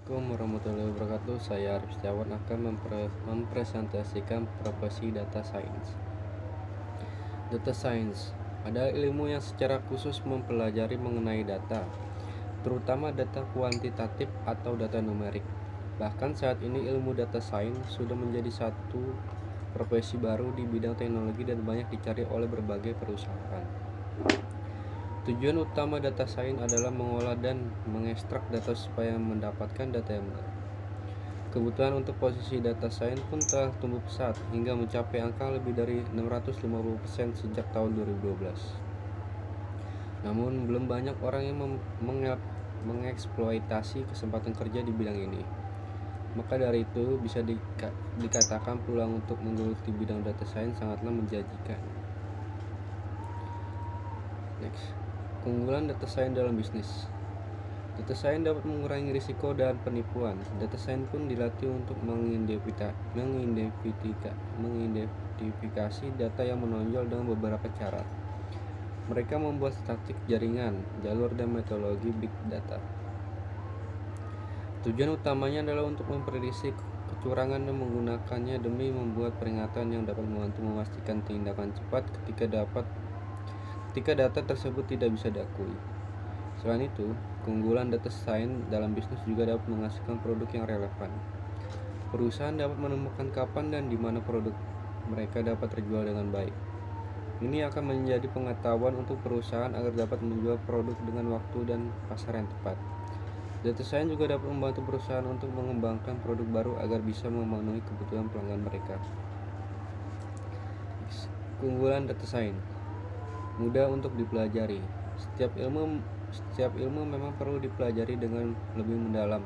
Assalamualaikum warahmatullahi wabarakatuh. Saya Arif Setiawan akan mempresentasikan profesi data science. Data science adalah ilmu yang secara khusus mempelajari mengenai data, terutama data kuantitatif atau data numerik. Bahkan saat ini ilmu data science sudah menjadi satu profesi baru di bidang teknologi dan banyak dicari oleh berbagai perusahaan. Tujuan utama data science adalah mengolah dan mengekstrak data supaya mendapatkan data yang benar. Kebutuhan untuk posisi data science pun telah tumbuh pesat hingga mencapai angka lebih dari 650% sejak tahun 2012. Namun belum banyak orang yang mengeksploitasi kesempatan kerja di bidang ini. Maka dari itu bisa dikatakan peluang untuk menggeluti bidang data science sangatlah menjanjikan. Next, keunggulan data science dalam bisnis. Data science dapat mengurangi risiko dan penipuan. Data science pun dilatih untuk mengidentifikasi data yang menonjol dengan beberapa cara. Mereka membuat statistik jaringan, jalur, dan metodologi big data. Tujuan utamanya adalah untuk memprediksi kecurangan dan menggunakannya demi membuat peringatan yang dapat membantu memastikan tindakan cepat ketika data tersebut tidak bisa diakui. Selain itu, keunggulan data science dalam bisnis juga dapat menghasilkan produk yang relevan. Perusahaan dapat menemukan kapan dan di mana produk mereka dapat terjual dengan baik. Ini akan menjadi pengetahuan untuk perusahaan agar dapat menjual produk dengan waktu dan pasar yang tepat. Data science juga dapat membantu perusahaan untuk mengembangkan produk baru agar bisa memenuhi kebutuhan pelanggan mereka. Keunggulan data science mudah untuk dipelajari. Setiap ilmu memang perlu dipelajari dengan lebih mendalam,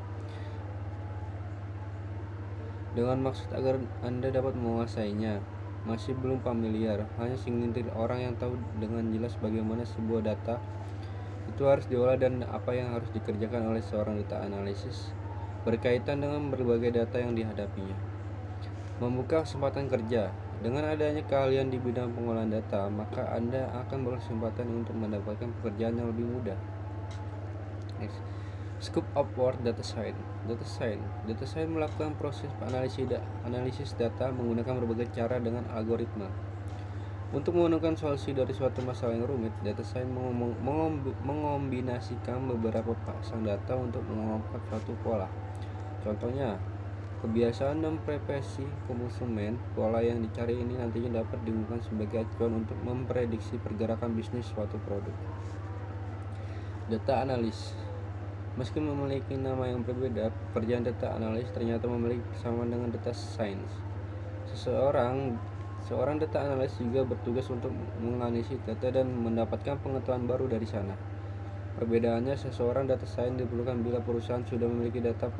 dengan maksud agar Anda dapat menguasainya. Masih belum familiar, hanya segelintir orang yang tahu dengan jelas bagaimana sebuah data itu harus diolah dan apa yang harus dikerjakan oleh seorang data analisis berkaitan dengan berbagai data yang dihadapinya. Membuka kesempatan kerja. Dengan adanya keahlian di bidang pengolahan data, maka Anda akan berkesempatan untuk mendapatkan pekerjaan yang lebih mudah. Next. Scope of work data science. Data science melakukan proses analisis data menggunakan berbagai cara dengan algoritma. Untuk menemukan solusi dari suatu masalah yang rumit, data science mengombinasikan beberapa pasang data untuk mengungkap suatu pola. Contohnya, kebiasaan dan preferensi konsumen. Pola yang dicari ini nantinya dapat digunakan sebagai acuan untuk memprediksi pergerakan bisnis suatu produk. Data analis. Meski memiliki nama yang berbeda, pekerjaan data analis ternyata memiliki persamaan dengan data science. Seorang data analis juga bertugas untuk menganalisis data dan mendapatkan pengetahuan baru dari sana. Perbedaannya, seseorang data science diperlukan bila perusahaan sudah memiliki data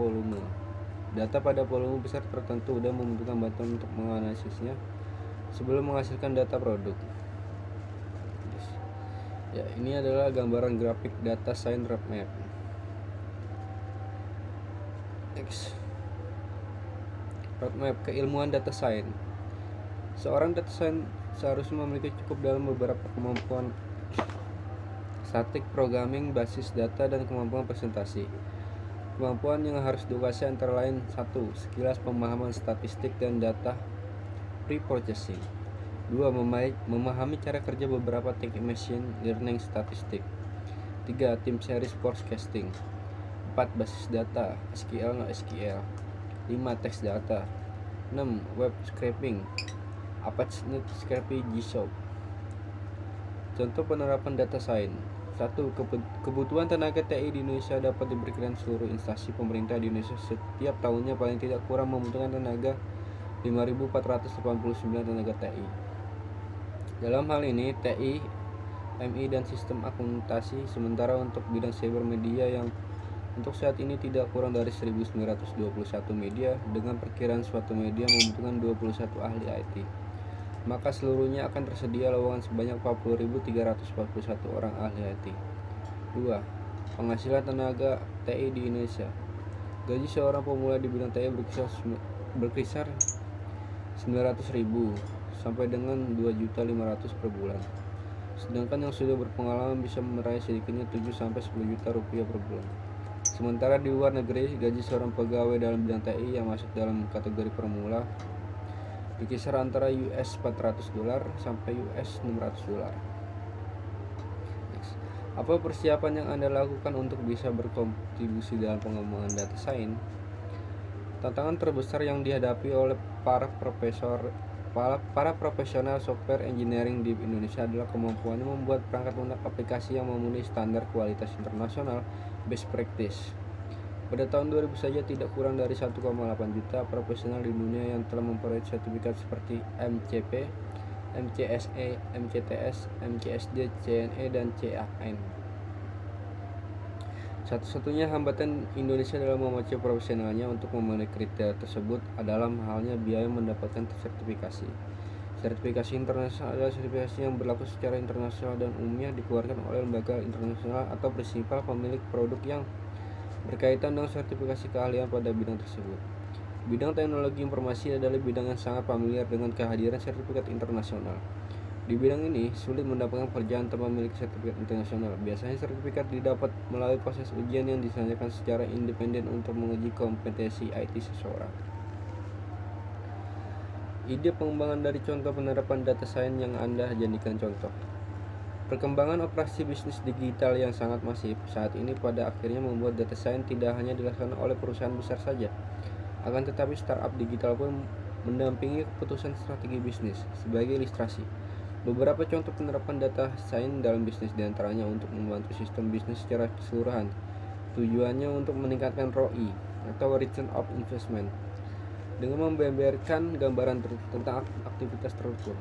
pada volume besar tertentu dan membutuhkan bantuan untuk menganalisisnya sebelum menghasilkan data produk. Ya, ini adalah gambaran grafik data science roadmap. Next. Roadmap keilmuan data science. Seorang data science seharusnya memiliki cukup dalam beberapa kemampuan statistik, programming, basis data, dan kemampuan presentasi. Kemampuan yang harus dikuasai antara lain: 1. Sekilas pemahaman statistik dan data pre-processing. 2. Memahami cara kerja beberapa teknik machine learning statistik. 3. Time series forecasting. 4. Basis data SQL, NoSQL. 5. Text data. 6. Web scraping, ApacheNet Scrapy, G-Shop. Contoh penerapan data science. 1. Kebutuhan tenaga TI di Indonesia dapat diberikan seluruh instansi pemerintah di Indonesia setiap tahunnya paling tidak kurang membutuhkan tenaga 5.489 tenaga TI. Dalam hal ini, TI, MI, dan sistem akuntansi. Sementara untuk bidang cyber media yang untuk saat ini tidak kurang dari 1921 media, dengan perkiraan suatu media membutuhkan 21 ahli IT. Maka seluruhnya akan tersedia lowongan sebanyak 40.341 orang ahli IT. 2. Penghasilan tenaga TI di Indonesia. Gaji seorang pemula di bidang TI berkisar 900.000 sampai dengan 2.500.000 per bulan. Sedangkan yang sudah berpengalaman bisa meraih sedikitnya 7 sampai 10 juta rupiah per bulan. Sementara di luar negeri, gaji seorang pegawai dalam bidang TI yang masuk dalam kategori pemula berkisar antara US 400 dolar sampai US 600 dolar. Apa persiapan yang Anda lakukan untuk bisa berkontribusi dalam pengembangan data science? Tantangan terbesar yang dihadapi oleh para profesional software engineering di Indonesia adalah kemampuannya membuat perangkat lunak aplikasi yang memenuhi standar kualitas internasional best practice. Pada tahun 2000 saja tidak kurang dari 1,8 juta profesional di dunia yang telah memperoleh sertifikat seperti MCP, MCSE, MCTS, MCSD, CNE, dan CAN. Satu-satunya hambatan Indonesia dalam memacu profesionalnya untuk memenuhi kriteria tersebut adalah mahalnya biaya mendapatkan sertifikasi. Sertifikasi internasional adalah sertifikasi yang berlaku secara internasional dan umumnya dikeluarkan oleh lembaga internasional atau prinsipal pemilik produk yang berkaitan dengan sertifikasi keahlian pada bidang tersebut. Bidang teknologi informasi adalah bidang yang sangat familiar dengan kehadiran sertifikat internasional. Di bidang ini, sulit mendapatkan pekerjaan tanpa memiliki sertifikat internasional. Biasanya sertifikat didapat melalui proses ujian yang diselenggarakan secara independen untuk menguji kompetensi IT seseorang. Ide pengembangan dari contoh penerapan data science yang Anda jadikan contoh. Perkembangan operasi bisnis digital yang sangat masif saat ini pada akhirnya membuat data science tidak hanya dilakukan oleh perusahaan besar saja, akan tetapi startup digital pun mendampingi keputusan strategi bisnis. Sebagai ilustrasi, beberapa contoh penerapan data science dalam bisnis diantaranya untuk membantu sistem bisnis secara keseluruhan. Tujuannya untuk meningkatkan ROI atau Return of Investment dengan membeberkan gambaran tentang aktivitas tertentu.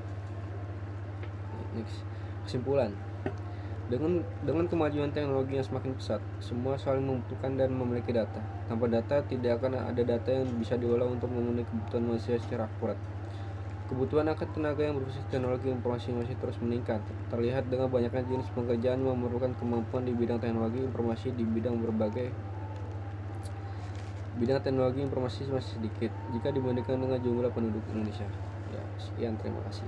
Next. Kesimpulan, dengan kemajuan teknologi yang semakin pesat, semua saling membutuhkan dan memiliki data. Tanpa data, tidak akan ada data yang bisa diolah untuk memenuhi kebutuhan manusia secara akurat. Kebutuhan akan tenaga yang berbasis teknologi informasi masih terus meningkat. Terlihat dengan banyaknya jenis pekerjaan yang memerlukan kemampuan di bidang teknologi informasi di bidang teknologi informasi masih sedikit jika dibandingkan dengan jumlah penduduk Indonesia. Ya, sekian, terima kasih.